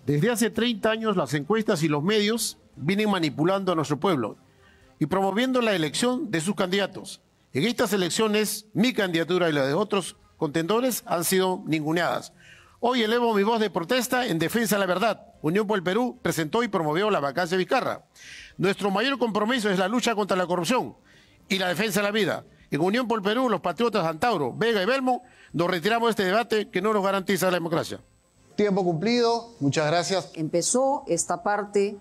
Desde hace 30 años las encuestas y los medios vienen manipulando a nuestro pueblo y promoviendo la elección de sus candidatos. En estas elecciones, mi candidatura y la de otros contendores han sido ninguneadas. Hoy elevo mi voz de protesta en defensa de la verdad. Unión por el Perú presentó y promovió la vacancia de Vizcarra. Nuestro mayor compromiso es la lucha contra la corrupción y la defensa de la vida. En Unión por el Perú, los patriotas Antauro, Vega y Belmo nos retiramos de este debate que no nos garantiza la democracia. Tiempo cumplido, muchas gracias. Empezó esta parte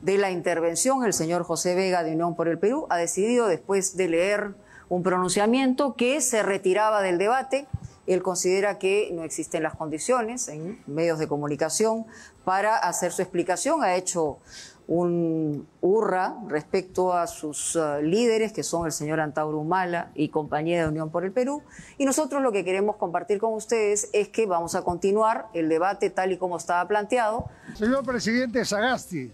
de la intervención, el señor José Vega de Unión por el Perú ha decidido, después de leer un pronunciamiento, que se retiraba del debate. Él considera que no existen las condiciones en medios de comunicación para hacer su explicación. Ha hecho un hurra respecto a sus líderes, que son el señor Antauro Humala y compañía de Unión por el Perú. Y nosotros lo que queremos compartir con ustedes es que vamos a continuar el debate tal y como estaba planteado. Señor presidente Sagasti,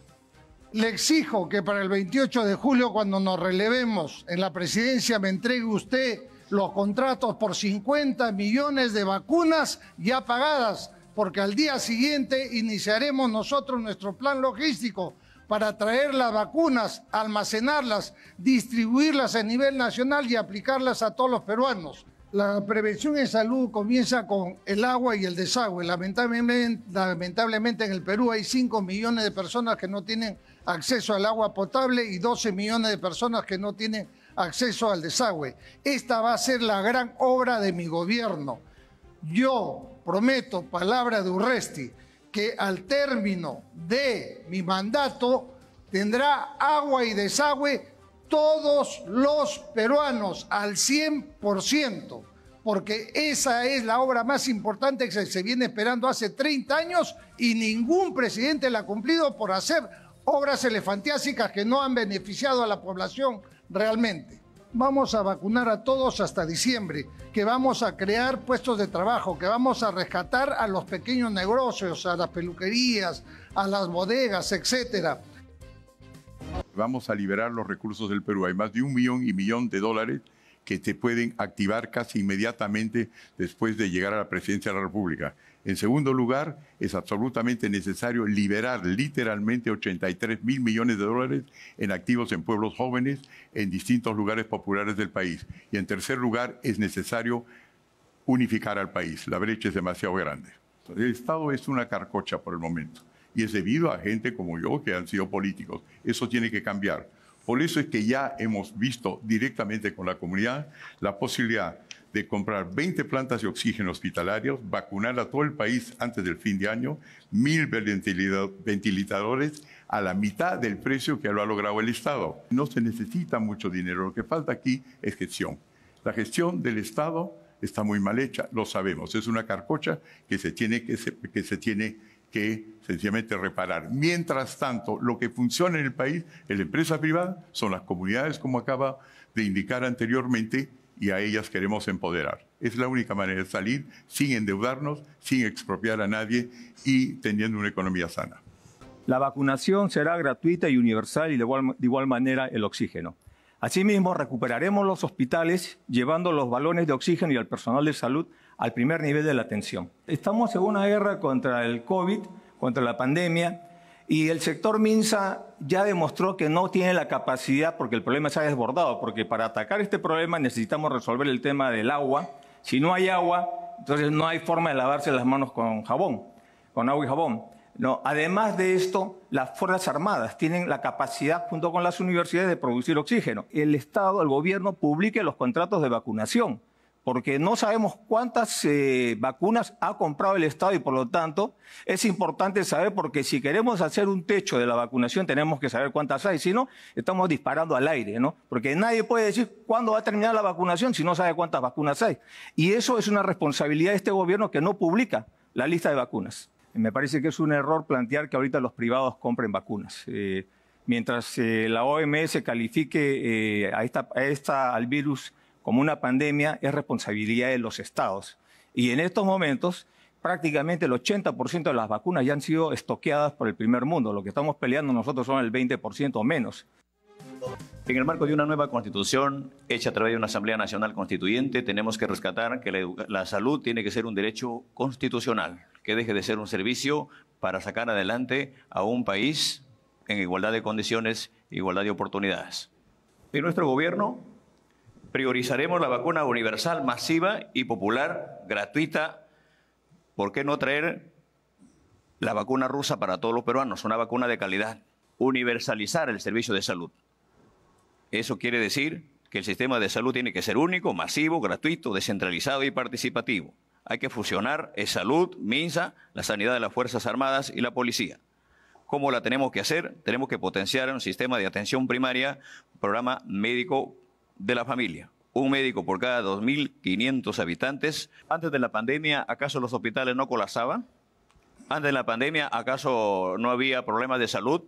le exijo que para el 28 de julio, cuando nos relevemos en la presidencia, me entregue usted los contratos por 50 millones de vacunas ya pagadas, porque al día siguiente iniciaremos nosotros nuestro plan logístico para traer las vacunas, almacenarlas, distribuirlas a nivel nacional y aplicarlas a todos los peruanos. La prevención en salud comienza con el agua y el desagüe. Lamentablemente en el Perú hay 5 millones de personas que no tienen acceso al agua potable y 12 millones de personas que no tienen acceso al desagüe. Esta va a ser la gran obra de mi gobierno. Yo prometo, palabra de Urresti, que al término de mi mandato tendrá agua y desagüe todos los peruanos al 100%, porque esa es la obra más importante que se viene esperando hace 30 años y ningún presidente la ha cumplido por hacer obras elefantiásicas que no han beneficiado a la población realmente. Vamos a vacunar a todos hasta diciembre, que vamos a crear puestos de trabajo, que vamos a rescatar a los pequeños negocios, a las peluquerías, a las bodegas, etcétera. Vamos a liberar los recursos del Perú. Hay más de $1 millón de dólares que se pueden activar casi inmediatamente después de llegar a la presidencia de la República. En segundo lugar, es absolutamente necesario liberar literalmente 83.000 millones de dólares en activos en pueblos jóvenes en distintos lugares populares del país. Y en tercer lugar, es necesario unificar al país. La brecha es demasiado grande. El Estado es una carcocha por el momento. Y es debido a gente como yo que han sido políticos. Eso tiene que cambiar. Por eso es que ya hemos visto directamente con la comunidad la posibilidad de comprar 20 plantas de oxígeno hospitalarios, vacunar a todo el país antes del fin de año, 1.000 ventiladores a la mitad del precio que lo ha logrado el Estado. No se necesita mucho dinero, lo que falta aquí es gestión. La gestión del Estado está muy mal hecha, lo sabemos, es una carcocha que se tiene que sencillamente reparar. Mientras tanto, lo que funciona en el país es la empresa privada, son las comunidades, como acaba de indicar anteriormente, y a ellas queremos empoderar. Es la única manera de salir sin endeudarnos, sin expropiar a nadie y teniendo una economía sana. La vacunación será gratuita y universal y de igual manera el oxígeno. Asimismo, recuperaremos los hospitales llevando los balones de oxígeno y al personal de salud al primer nivel de la atención. Estamos en una guerra contra el COVID, contra la pandemia, y el sector MINSA ya demostró que no tiene la capacidad porque el problema se ha desbordado, porque para atacar este problema necesitamos resolver el tema del agua. Si no hay agua, entonces no hay forma de lavarse las manos con jabón, con agua y jabón. No, además de esto, las Fuerzas Armadas tienen la capacidad, junto con las universidades, de producir oxígeno. El Estado, el gobierno, publique los contratos de vacunación, porque no sabemos cuántas vacunas ha comprado el Estado y, por lo tanto, es importante saber, porque si queremos hacer un techo de la vacunación, tenemos que saber cuántas hay. Si no, estamos disparando al aire, ¿no? Porque nadie puede decir cuándo va a terminar la vacunación si no sabe cuántas vacunas hay. Y eso es una responsabilidad de este gobierno que no publica la lista de vacunas. Me parece que es un error plantear que ahorita los privados compren vacunas. Mientras la OMS califique al virus como una pandemia, es responsabilidad de los estados. Y en estos momentos, prácticamente el 80% de las vacunas ya han sido estoqueadas por el primer mundo. Lo que estamos peleando nosotros son el 20% o menos. En el marco de una nueva constitución hecha a través de una Asamblea Nacional Constituyente, tenemos que rescatar que la salud tiene que ser un derecho constitucional, que deje de ser un servicio para sacar adelante a un país en igualdad de condiciones, igualdad de oportunidades. En nuestro gobierno priorizaremos la vacuna universal, masiva y popular, gratuita. ¿Por qué no traer la vacuna rusa para todos los peruanos, una vacuna de calidad? Universalizar el servicio de salud. Eso quiere decir que el sistema de salud tiene que ser único, masivo, gratuito, descentralizado y participativo. Hay que fusionar salud, MINSA, la sanidad de las Fuerzas Armadas y la policía. ¿Cómo la tenemos que hacer? Tenemos que potenciar un sistema de atención primaria, un programa médico de la familia. Un médico por cada 2.500 habitantes. Antes de la pandemia, ¿acaso los hospitales no colapsaban? Antes de la pandemia, ¿acaso no había problemas de salud?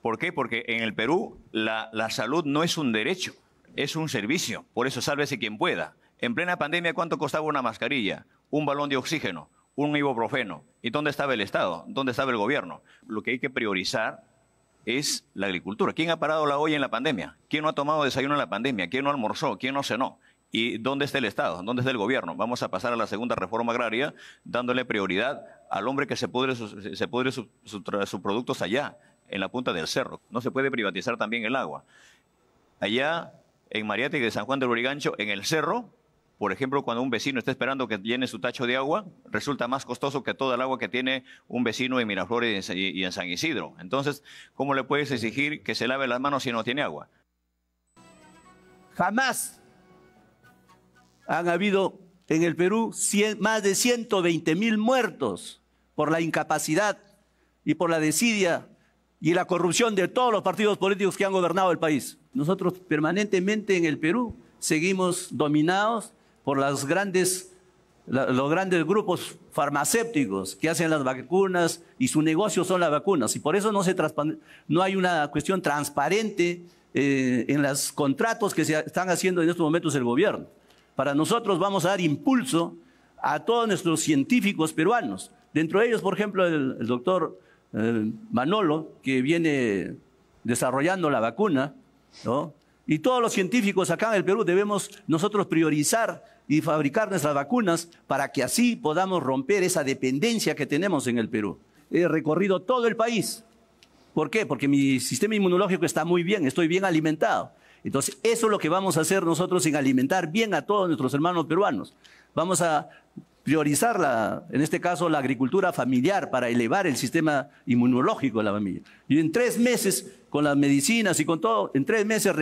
¿Por qué? Porque en el Perú la salud no es un derecho, es un servicio. Por eso sálvese quien pueda. En plena pandemia, ¿cuánto costaba una mascarilla? Un balón de oxígeno, un ibuprofeno. ¿Y dónde estaba el Estado? ¿Dónde estaba el gobierno? Lo que hay que priorizar es la agricultura. ¿Quién ha parado la olla en la pandemia? ¿Quién no ha tomado desayuno en la pandemia? ¿Quién no almorzó? ¿Quién no cenó? ¿Y dónde está el Estado? ¿Dónde está el gobierno? Vamos a pasar a la segunda reforma agraria dándole prioridad al hombre que se pudre sus productos allá, en la punta del cerro. No se puede privatizar también el agua. Allá, en Mariátegui de San Juan del Lurigancho, en el cerro, por ejemplo, cuando un vecino está esperando que llene su tacho de agua, resulta más costoso que toda el agua que tiene un vecino en Miraflores y en San Isidro. Entonces, ¿cómo le puedes exigir que se lave las manos si no tiene agua? Jamás han habido en el Perú más de 120.000 muertos por la incapacidad y por la desidia y la corrupción de todos los partidos políticos que han gobernado el país. Nosotros permanentemente en el Perú seguimos dominados por los grandes grupos farmacéuticos que hacen las vacunas y su negocio son las vacunas. Y por eso no hay una cuestión transparente en los contratos que se están haciendo en estos momentos el gobierno. Para nosotros vamos a dar impulso a todos nuestros científicos peruanos. Dentro de ellos, por ejemplo, el doctor Manolo, que viene desarrollando la vacuna, ¿no? Y todos los científicos acá en el Perú debemos nosotros priorizar y fabricar nuestras vacunas para que así podamos romper esa dependencia que tenemos en el Perú. He recorrido todo el país. ¿Por qué? Porque mi sistema inmunológico está muy bien, estoy bien alimentado. Entonces, eso es lo que vamos a hacer nosotros en alimentar bien a todos nuestros hermanos peruanos. Vamos a priorizar, en este caso, la agricultura familiar para elevar el sistema inmunológico de la familia. Y en 3 meses, con las medicinas y con todo, en 3 meses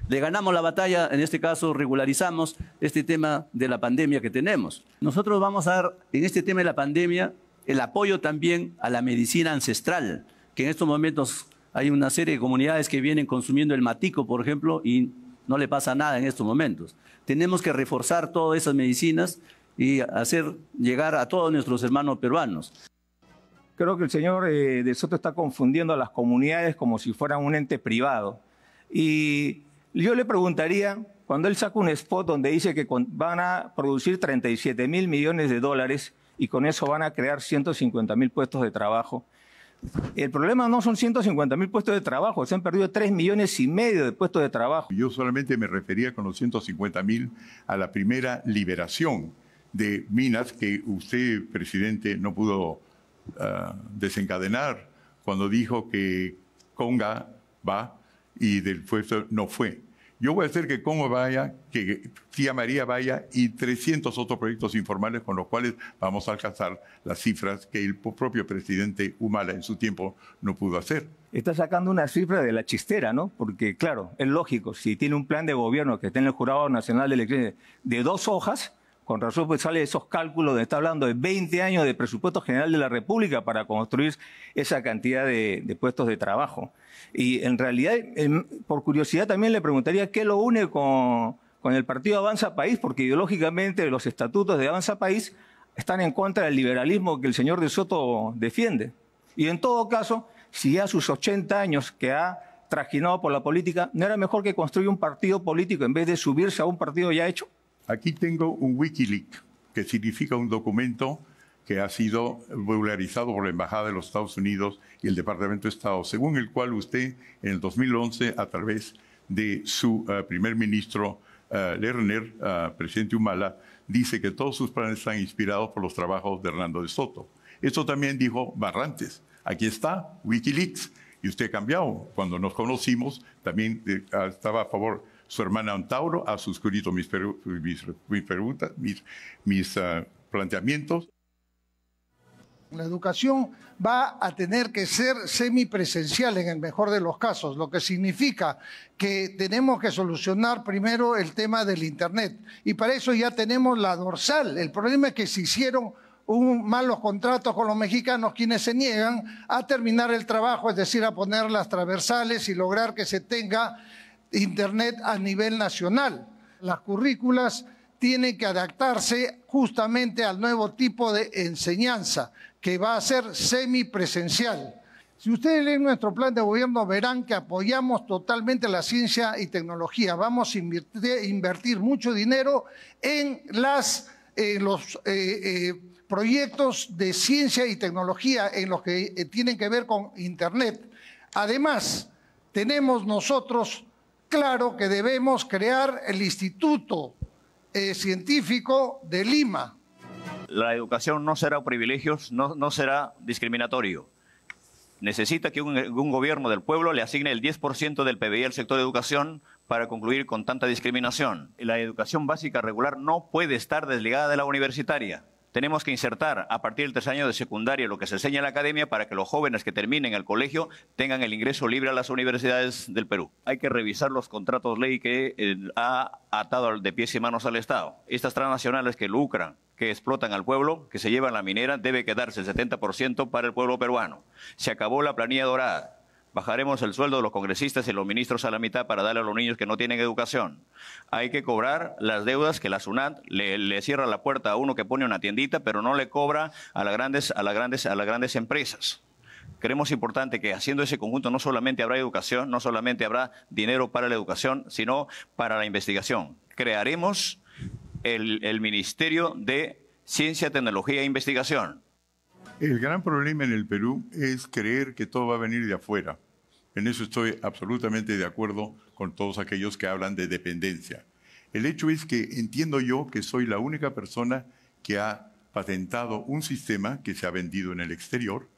le ganamos la batalla, en este caso regularizamos este tema de la pandemia que tenemos. Nosotros vamos a dar, en este tema de la pandemia, el apoyo también a la medicina ancestral, que en estos momentos hay una serie de comunidades que vienen consumiendo el matico, por ejemplo, y no le pasa nada en estos momentos. Tenemos que reforzar todas esas medicinas y hacer llegar a todos nuestros hermanos peruanos. Creo que el señor de Soto está confundiendo a las comunidades como si fueran un ente privado. Y yo le preguntaría, cuando él saca un spot donde dice que van a producir 37.000 millones de dólares y con eso van a crear 150.000 puestos de trabajo, el problema no son 150.000 puestos de trabajo, se han perdido 3,5 millones de puestos de trabajo. Yo solamente me refería con los 150.000 a la primera liberación de minas que usted, presidente, no pudo desencadenar cuando dijo que Conga va y del puesto no fue. Yo voy a hacer que Congo vaya, que Tía María vaya y 300 otros proyectos informales con los cuales vamos a alcanzar las cifras que el propio presidente Humala en su tiempo no pudo hacer. Está sacando una cifra de la chistera, ¿no? Porque, claro, es lógico, si tiene un plan de gobierno que está en el Jurado Nacional de Elecciones de 2 hojas, con razón pues sale esos cálculos donde está hablando de 20 años de presupuesto general de la República para construir esa cantidad de puestos de trabajo. Y en realidad, por curiosidad también le preguntaría qué lo une con el partido Avanza País, porque ideológicamente los estatutos de Avanza País están en contra del liberalismo que el señor de Soto defiende. Y en todo caso, si ya a sus 80 años que ha trajinado por la política, ¿no era mejor que construya un partido político en vez de subirse a un partido ya hecho? Aquí tengo un Wikileaks, que significa un documento que ha sido regularizado por la Embajada de los Estados Unidos y el Departamento de Estado, según el cual usted, en el 2011, a través de su primer ministro Lerner, presidente Humala, dice que todos sus planes están inspirados por los trabajos de Hernando de Soto. Eso también dijo Barrantes. Aquí está Wikileaks. Y usted ha cambiado. Cuando nos conocimos, también estaba a favor su hermana Antauro, ha suscrito mis preguntas, mis planteamientos. La educación va a tener que ser semipresencial en el mejor de los casos, lo que significa que tenemos que solucionar primero el tema del Internet. Y para eso ya tenemos la dorsal. El problema es que se hicieron malos contratos con los mexicanos, quienes se niegan a terminar el trabajo, es decir, a poner las transversales y lograr que se tenga Internet a nivel nacional. Las currículas tienen que adaptarse justamente al nuevo tipo de enseñanza, que va a ser semipresencial. Si ustedes leen nuestro plan de gobierno, verán que apoyamos totalmente la ciencia y tecnología. Vamos a invertir mucho dinero en los proyectos de ciencia y tecnología, en los que tienen que ver con Internet. Además, tenemos nosotros claro que debemos crear el Instituto Científico de Lima. La educación no será privilegio, no será discriminatorio. Necesita que un gobierno del pueblo le asigne el 10% del PBI al sector de educación para concluir con tanta discriminación. La educación básica regular no puede estar desligada de la universitaria. Tenemos que insertar a partir del tercer año de secundaria lo que se enseña en la academia para que los jóvenes que terminen el colegio tengan el ingreso libre a las universidades del Perú. Hay que revisar los contratos ley que ha atado de pies y manos al Estado. Estas transnacionales que lucran, que explotan al pueblo, que se llevan la minera, debe quedarse el 70% para el pueblo peruano. Se acabó la planilla dorada. Bajaremos el sueldo de los congresistas y los ministros a la mitad para darle a los niños que no tienen educación. Hay que cobrar las deudas que la SUNAT le cierra la puerta a uno que pone una tiendita, pero no le cobra a las grandes empresas. Creemos importante que haciendo ese conjunto no solamente habrá educación, no solamente habrá dinero para la educación, sino para la investigación. Crearemos el Ministerio de Ciencia, Tecnología e Investigación. El gran problema en el Perú es creer que todo va a venir de afuera. En eso estoy absolutamente de acuerdo con todos aquellos que hablan de dependencia. El hecho es que entiendo yo que soy la única persona que ha patentado un sistema que se ha vendido en el exterior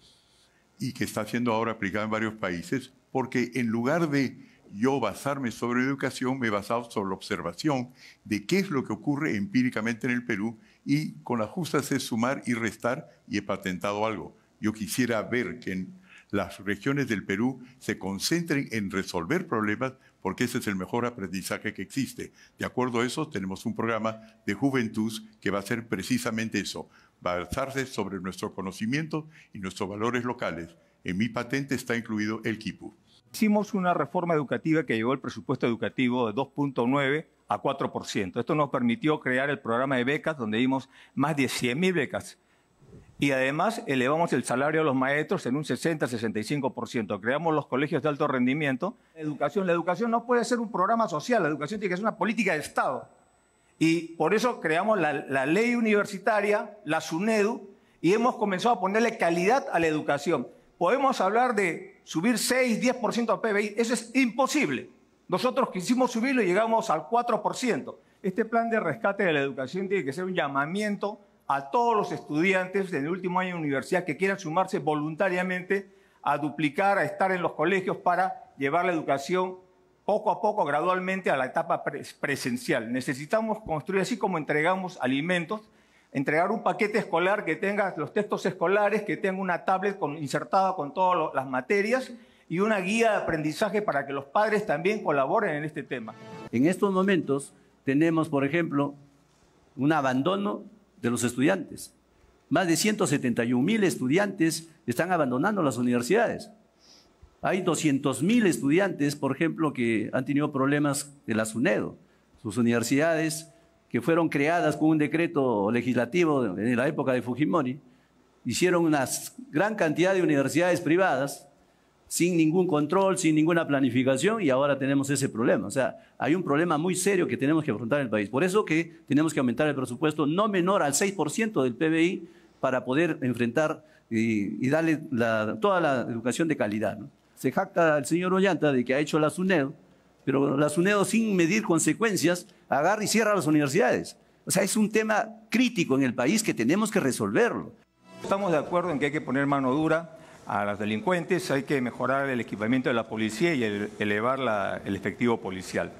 y que está siendo ahora aplicado en varios países, porque en lugar de yo basarme sobre educación, me he basado sobre la observación de qué es lo que ocurre empíricamente en el Perú y con las justas es sumar y restar y he patentado algo. Yo quisiera ver que en las regiones del Perú se concentren en resolver problemas porque ese es el mejor aprendizaje que existe. De acuerdo a eso, tenemos un programa de juventud que va a hacer precisamente eso, basarse sobre nuestro conocimiento y nuestros valores locales. En mi patente está incluido el quipu. Hicimos una reforma educativa que llevó el presupuesto educativo de 2.9 a 4%. Esto nos permitió crear el programa de becas, donde dimos más de 100.000 becas. Y además elevamos el salario de los maestros en un 60-65%. Creamos los colegios de alto rendimiento. La educación no puede ser un programa social, la educación tiene que ser una política de Estado. Y por eso creamos la ley universitaria, la SUNEDU, y hemos comenzado a ponerle calidad a la educación. Podemos hablar de subir 6-10% al PBI, eso es imposible. Nosotros quisimos subirlo y llegamos al 4%. Este plan de rescate de la educación tiene que ser un llamamiento a todos los estudiantes en el último año de universidad que quieran sumarse voluntariamente a duplicar, a estar en los colegios para llevar la educación poco a poco, gradualmente, a la etapa presencial. Necesitamos construir, así como entregamos alimentos, entregar un paquete escolar que tenga los textos escolares, que tenga una tablet insertada con todas las materias y una guía de aprendizaje para que los padres también colaboren en este tema. En estos momentos tenemos, por ejemplo, un abandono de los estudiantes. Más de 171.000 estudiantes están abandonando las universidades. Hay 200.000 estudiantes, por ejemplo, que han tenido problemas de la SUNEDU. Sus universidades, que fueron creadas con un decreto legislativo en la época de Fujimori, hicieron una gran cantidad de universidades privadas sin ningún control, sin ninguna planificación, y ahora tenemos ese problema. O sea, hay un problema muy serio que tenemos que afrontar en el país. Por eso que tenemos que aumentar el presupuesto no menor al 6% del PBI para poder enfrentar y darle toda la educación de calidad, ¿no? Se jacta el señor Ollanta de que ha hecho la SUNEDU, pero la SUNEDU, sin medir consecuencias, agarra y cierra las universidades. O sea, es un tema crítico en el país que tenemos que resolverlo. Estamos de acuerdo en que hay que poner mano dura a los delincuentes, hay que mejorar el equipamiento de la policía y elevar el efectivo policial.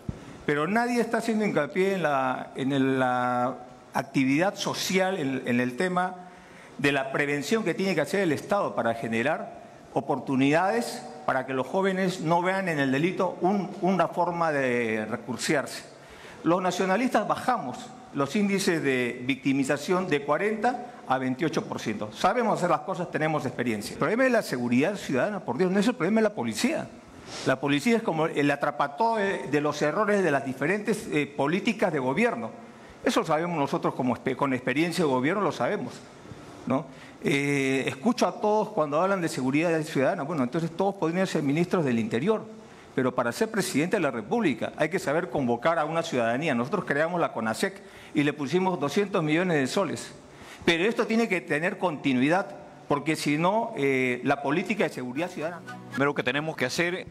Pero nadie está haciendo hincapié en la actividad social, en el tema de la prevención que tiene que hacer el Estado para generar oportunidades para que los jóvenes no vean en el delito una forma de recursearse. Los nacionalistas bajamos los índices de victimización de 40 a 28%. Sabemos hacer las cosas, tenemos experiencia. El problema es la seguridad ciudadana, por Dios, no es el problema de la policía. La policía es como el atrapató de los errores de las diferentes políticas de gobierno. Eso lo sabemos nosotros con experiencia de gobierno, lo sabemos, ¿no? Escucho a todos cuando hablan de seguridad ciudadana. Bueno, entonces todos podrían ser ministros del Interior. Pero para ser presidente de la República hay que saber convocar a una ciudadanía. Nosotros creamos la CONASEC y le pusimos 200 millones de soles. Pero esto tiene que tener continuidad, porque si no, la política de seguridad ciudadana... Pero lo que tenemos que hacer es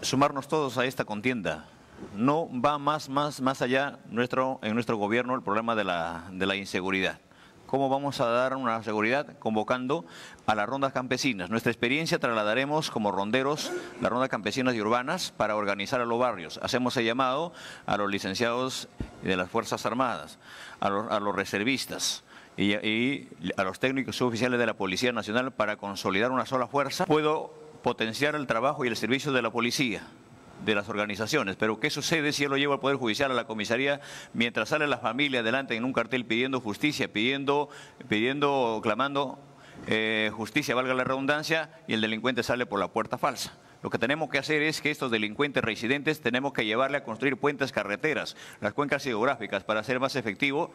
sumarnos todos a esta contienda. No va más allá en nuestro gobierno el problema de la inseguridad. ¿Cómo vamos a dar una seguridad? Convocando a las rondas campesinas. Nuestra experiencia trasladaremos como ronderos las rondas campesinas y urbanas para organizar a los barrios. Hacemos el llamado a los licenciados de las Fuerzas Armadas, a los reservistas y a los técnicos suboficiales de la Policía Nacional para consolidar una sola fuerza. Puedo potenciar el trabajo y el servicio de la policía, de las organizaciones, pero ¿qué sucede si yo lo llevo al Poder Judicial, a la comisaría, mientras sale la familia adelante en un cartel pidiendo justicia, clamando justicia, valga la redundancia, y el delincuente sale por la puerta falsa? Lo que tenemos que hacer es que estos delincuentes reincidentes tenemos que llevarle a construir puentes, carreteras, las cuencas hidrográficas para hacer más efectivo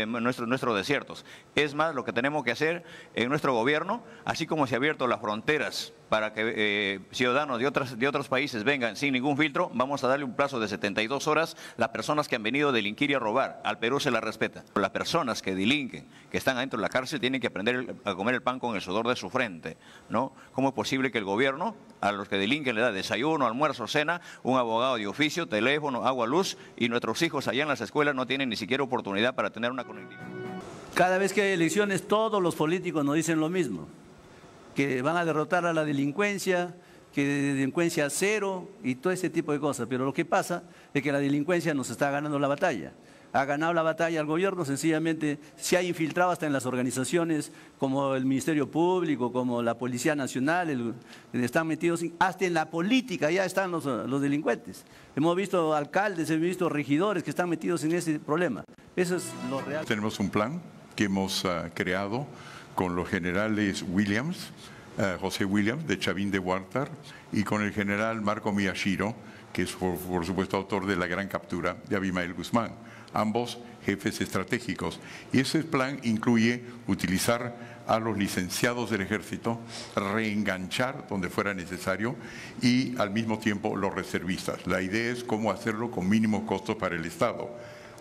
nuestros desiertos. Es más, lo que tenemos que hacer en nuestro gobierno, así como se han abierto las fronteras para que ciudadanos de otros países vengan sin ningún filtro, vamos a darle un plazo de 72 horas a las personas que han venido a delinquir y a robar. Al Perú se la respeta. Las personas que delinquen, que están adentro de la cárcel, tienen que aprender a comer el pan con el sudor de su frente, ¿no? ¿Cómo es posible que el gobierno a los que delinquen le da desayuno, almuerzo, cena, un abogado de oficio, teléfono, agua, luz, y nuestros hijos allá en las escuelas no tienen ni siquiera oportunidad para tener una conectividad? Cada vez que hay elecciones, todos los políticos nos dicen lo mismo, que van a derrotar a la delincuencia, que delincuencia cero y todo ese tipo de cosas. Pero lo que pasa es que la delincuencia nos está ganando la batalla. Ha ganado la batalla al gobierno, sencillamente se ha infiltrado hasta en las organizaciones como el Ministerio Público, como la Policía Nacional, están metidos, hasta en la política ya están los delincuentes. Hemos visto alcaldes, hemos visto regidores que están metidos en ese problema. Eso es lo real. Tenemos un plan que hemos creado con los generales Williams, José Williams de Chavín de Huántar, y con el general Marco Miyashiro, que es por supuesto autor de la gran captura de Abimael Guzmán, ambos jefes estratégicos. Y ese plan incluye utilizar a los licenciados del Ejército, reenganchar donde fuera necesario, y al mismo tiempo los reservistas. La idea es cómo hacerlo con mínimos costos para el Estado.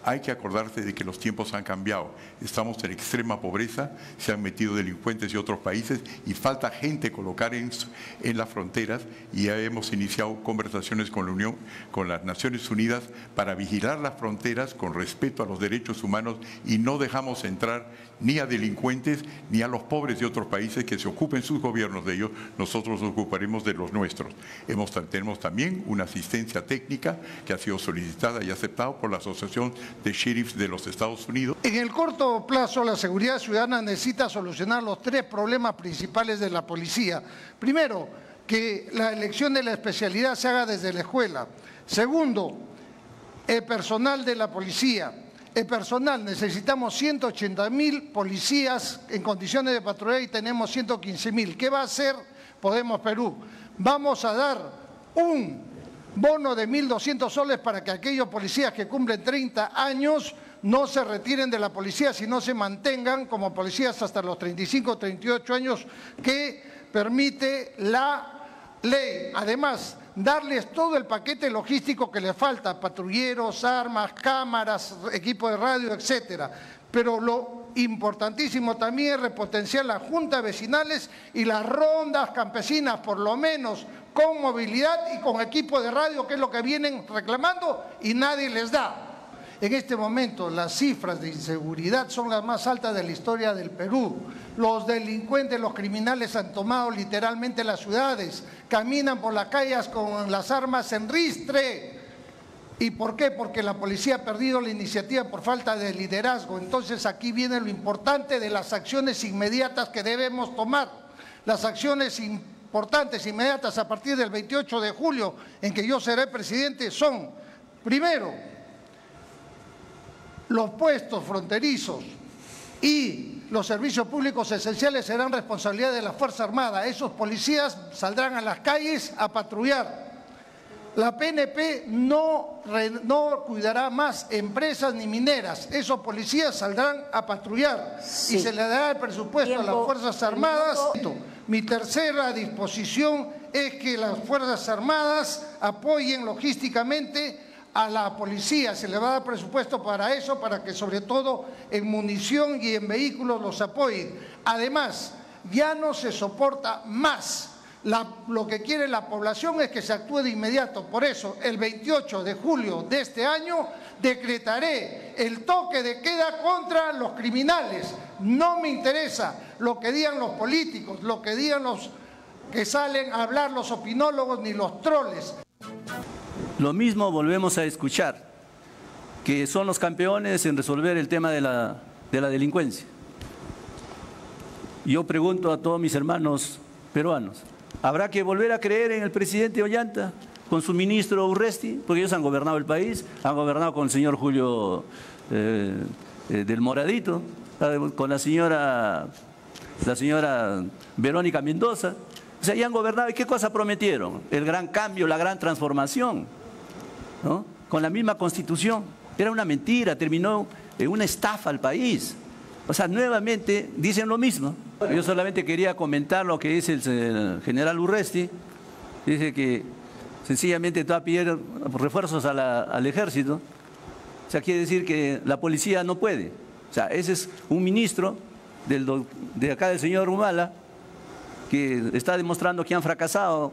Hay que acordarse de que los tiempos han cambiado. Estamos en extrema pobreza, se han metido delincuentes de otros países y falta gente colocar en las fronteras, y ya hemos iniciado conversaciones con la Unión, con las Naciones Unidas, para vigilar las fronteras con respeto a los derechos humanos, y no dejamos entrar ni a delincuentes ni a los pobres de otros países. Que se ocupen sus gobiernos de ellos, nosotros nos ocuparemos de los nuestros. Tenemos también una asistencia técnica que ha sido solicitada y aceptada por la Asociación de Sheriffs de los Estados Unidos. En el corto plazo, la seguridad ciudadana necesita solucionar los tres problemas principales de la policía. Primero, que la elección de la especialidad se haga desde la escuela. Segundo, el personal de la policía. El personal, necesitamos 180.000 policías en condiciones de patrullaje y tenemos 115.000. ¿Qué va a hacer Podemos Perú? Vamos a dar un bono de 1.200 soles para que aquellos policías que cumplen 30 años no se retiren de la policía, sino se mantengan como policías hasta los 35 o 38 años que permite la ley. Además, darles todo el paquete logístico que les falta, patrulleros, armas, cámaras, equipo de radio, etcétera. Pero lo importantísimo también es repotenciar las juntas vecinales y las rondas campesinas, por lo menos con movilidad y con equipo de radio, que es lo que vienen reclamando y nadie les da. En este momento las cifras de inseguridad son las más altas de la historia del Perú. Los delincuentes, los criminales han tomado literalmente las ciudades, caminan por las calles con las armas en ristre. ¿Y por qué? Porque la policía ha perdido la iniciativa por falta de liderazgo. Entonces aquí viene lo importante de las acciones inmediatas que debemos tomar. Las acciones importantes, inmediatas, a partir del 28 de julio, en que yo seré presidente, son, primero, los puestos fronterizos y los servicios públicos esenciales serán responsabilidad de la Fuerza Armada. Esos policías saldrán a las calles a patrullar. La PNP no cuidará más empresas ni mineras. Esos policías saldrán a patrullar y se le dará el presupuesto a las Fuerzas Armadas. Mi tercera disposición es que las Fuerzas Armadas apoyen logísticamente a la policía. Se le va a dar presupuesto para eso, para que sobre todo en munición y en vehículos los apoyen. Además, ya no se soporta más. Lo que quiere la población es que se actúe de inmediato. Por eso, el 28 de julio de este año, decretaré el toque de queda contra los criminales. No me interesa lo que digan los políticos, lo que digan los que salen a hablar, los opinólogos ni los troles. Lo mismo volvemos a escuchar, que son los campeones en resolver el tema de la delincuencia. Yo pregunto a todos mis hermanos peruanos, ¿habrá que volver a creer en el presidente Ollanta con su ministro Urresti? Porque ellos han gobernado el país, han gobernado con el señor Julio del Moradito, con la señora Verónica Mendoza. O sea, ya han gobernado. ¿Y qué cosa prometieron? El gran cambio, la gran transformación, ¿no? Con la misma Constitución. Era una mentira, terminó en una estafa al país. O sea, nuevamente dicen lo mismo. Yo solamente quería comentar lo que dice el general Urresti. Dice que sencillamente va a pedir refuerzos al ejército. O sea, quiere decir que la policía no puede. O sea, ese es un ministro de acá del señor Humala que está demostrando que han fracasado.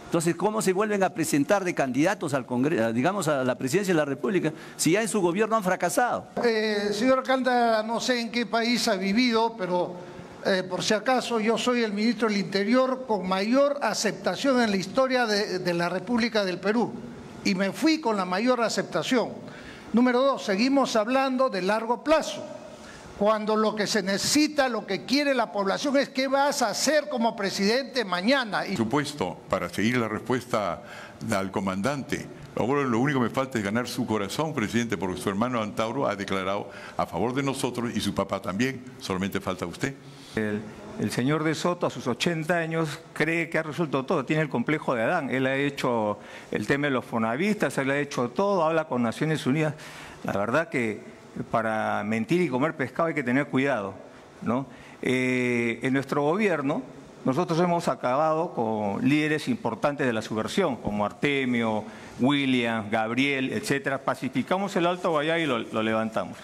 Entonces, ¿cómo se vuelven a presentar de candidatos al Congreso, digamos, a la presidencia de la República, si ya en su gobierno han fracasado? Señor Alcántara, no sé en qué país ha vivido, pero por si acaso yo soy el ministro del Interior con mayor aceptación en la historia de la República del Perú. Y me fui con la mayor aceptación. Número 2, seguimos hablando de largo plazo. Cuando lo que se necesita, lo que quiere la población es qué vas a hacer como presidente mañana. Por supuesto, para seguir la respuesta al comandante, ahora lo único que me falta es ganar su corazón, presidente, porque su hermano Antauro ha declarado a favor de nosotros y su papá también, solamente falta usted. El señor de Soto a sus 80 años cree que ha resuelto todo, tiene el complejo de Adán, él ha hecho el tema de los fonavistas, él ha hecho todo, habla con Naciones Unidas. La verdad que para mentir y comer pescado hay que tener cuidado, ¿no? En nuestro gobierno nosotros hemos acabado con líderes importantes de la subversión, como Artemio, William, Gabriel, etcétera. Pacificamos el Alto Guayá y lo levantamos.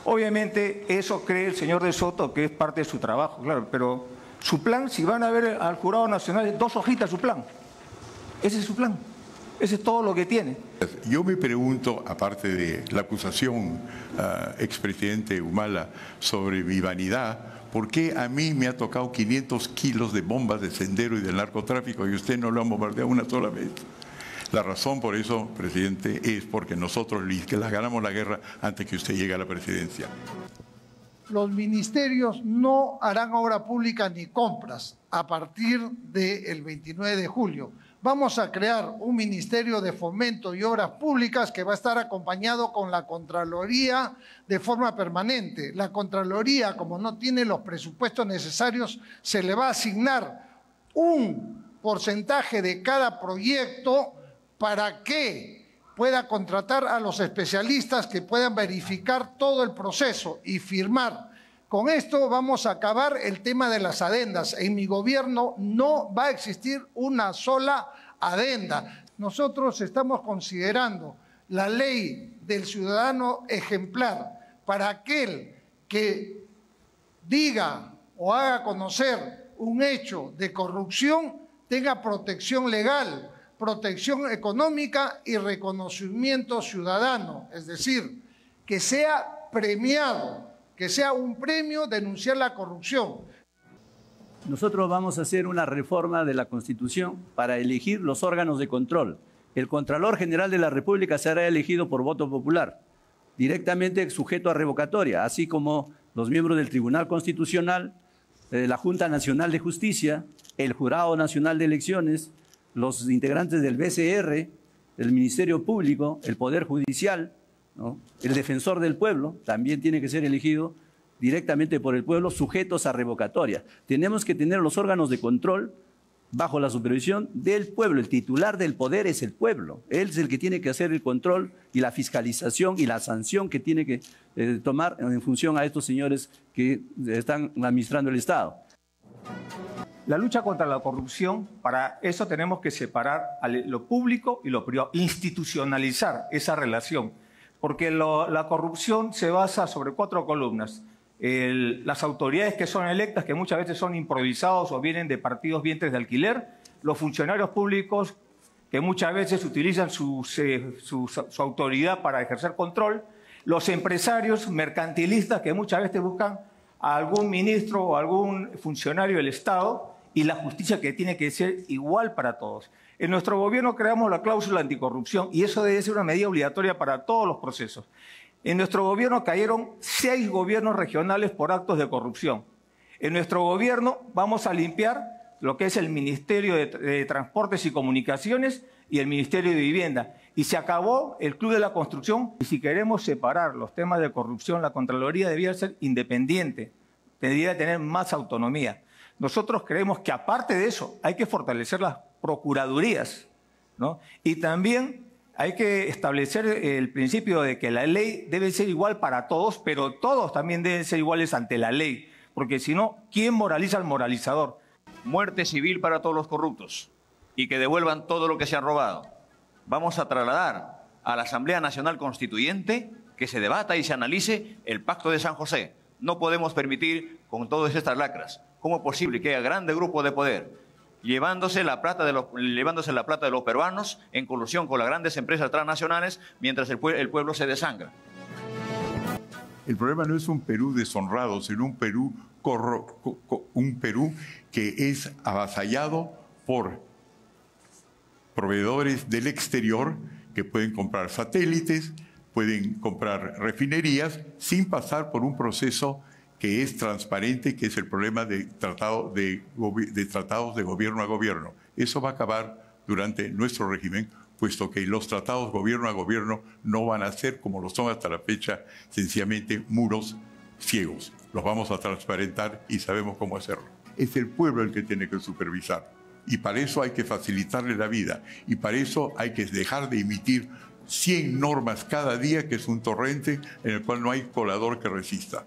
Obviamente eso cree el señor de Soto que es parte de su trabajo, claro, pero su plan, si van a ver al Jurado Nacional, 2 hojitas su plan. Ese es su plan. Ese es todo lo que tiene. Yo me pregunto, aparte de la acusación expresidente Humala sobre mi vanidad, ¿por qué a mí me ha tocado 500 kilos de bombas de sendero y del narcotráfico y usted no lo ha bombardeado una sola vez? La razón por eso, presidente, es porque nosotros que las ganamos la guerra antes que usted llegue a la presidencia. Los ministerios no harán obra pública ni compras a partir del 29 de julio. Vamos a crear un Ministerio de Fomento y Obras Públicas que va a estar acompañado con la Contraloría de forma permanente. La Contraloría, como no tiene los presupuestos necesarios, se le va a asignar un porcentaje de cada proyecto para que pueda contratar a los especialistas que puedan verificar todo el proceso y firmar. Con esto vamos a acabar el tema de las adendas. En mi gobierno no va a existir una sola adenda. Nosotros estamos considerando la ley del ciudadano ejemplar para aquel que diga o haga conocer un hecho de corrupción, tenga protección legal, protección económica y reconocimiento ciudadano. Es decir, que sea premiado, que sea un premio denunciar la corrupción. Nosotros vamos a hacer una reforma de la Constitución para elegir los órganos de control. El Contralor General de la República será elegido por voto popular, directamente sujeto a revocatoria, así como los miembros del Tribunal Constitucional, la Junta Nacional de Justicia, el Jurado Nacional de Elecciones, los integrantes del BCR, el Ministerio Público, el Poder Judicial, ¿no? El Defensor del Pueblo también tiene que ser elegido directamente por el pueblo, sujetos a revocatoria. Tenemos que tener los órganos de control bajo la supervisión del pueblo. El titular del poder es el pueblo. Él es el que tiene que hacer el control y la fiscalización y la sanción que tiene que tomar en función a estos señores que están administrando el Estado. La lucha contra la corrupción, para eso tenemos que separar lo público y lo privado, institucionalizar esa relación, porque la corrupción se basa sobre 4 columnas. Las autoridades que son electas, que muchas veces son improvisados o vienen de partidos vientres de alquiler, los funcionarios públicos que muchas veces utilizan su autoridad para ejercer control, los empresarios mercantilistas que muchas veces buscan a algún ministro o algún funcionario del Estado, y la justicia que tiene que ser igual para todos. En nuestro gobierno creamos la cláusula anticorrupción y eso debe ser una medida obligatoria para todos los procesos. En nuestro gobierno cayeron 6 gobiernos regionales por actos de corrupción. En nuestro gobierno vamos a limpiar lo que es el Ministerio de Transportes y Comunicaciones y el Ministerio de Vivienda. Y se acabó el Club de la Construcción. Y si queremos separar los temas de corrupción, la Contraloría debía ser independiente, debería tener más autonomía. Nosotros creemos que aparte de eso hay que fortalecer las procuradurías, ¿no? Y también hay que establecer el principio de que la ley debe ser igual para todos, pero todos también deben ser iguales ante la ley, porque si no, ¿quién moraliza al moralizador? Muerte civil para todos los corruptos y que devuelvan todo lo que se han robado. Vamos a trasladar a la Asamblea Nacional Constituyente que se debata y se analice el Pacto de San José. No podemos permitir con todas estas lacras. ¿Cómo es posible que haya grandes grupos de poder llevándose la plata de los peruanos en colusión con las grandes empresas transnacionales mientras el pueblo se desangra? El problema no es un Perú deshonrado, sino un Perú que es avasallado por proveedores del exterior que pueden comprar satélites, pueden comprar refinerías sin pasar por un proceso que es transparente, que es el problema de tratados de gobierno a gobierno. Eso va a acabar durante nuestro régimen, puesto que los tratados gobierno a gobierno no van a ser, como lo son hasta la fecha, sencillamente muros ciegos. Los vamos a transparentar y sabemos cómo hacerlo. Es el pueblo el que tiene que supervisar. Y para eso hay que facilitarle la vida. Y para eso hay que dejar de emitir 100 normas cada día, que es un torrente en el cual no hay colador que resista.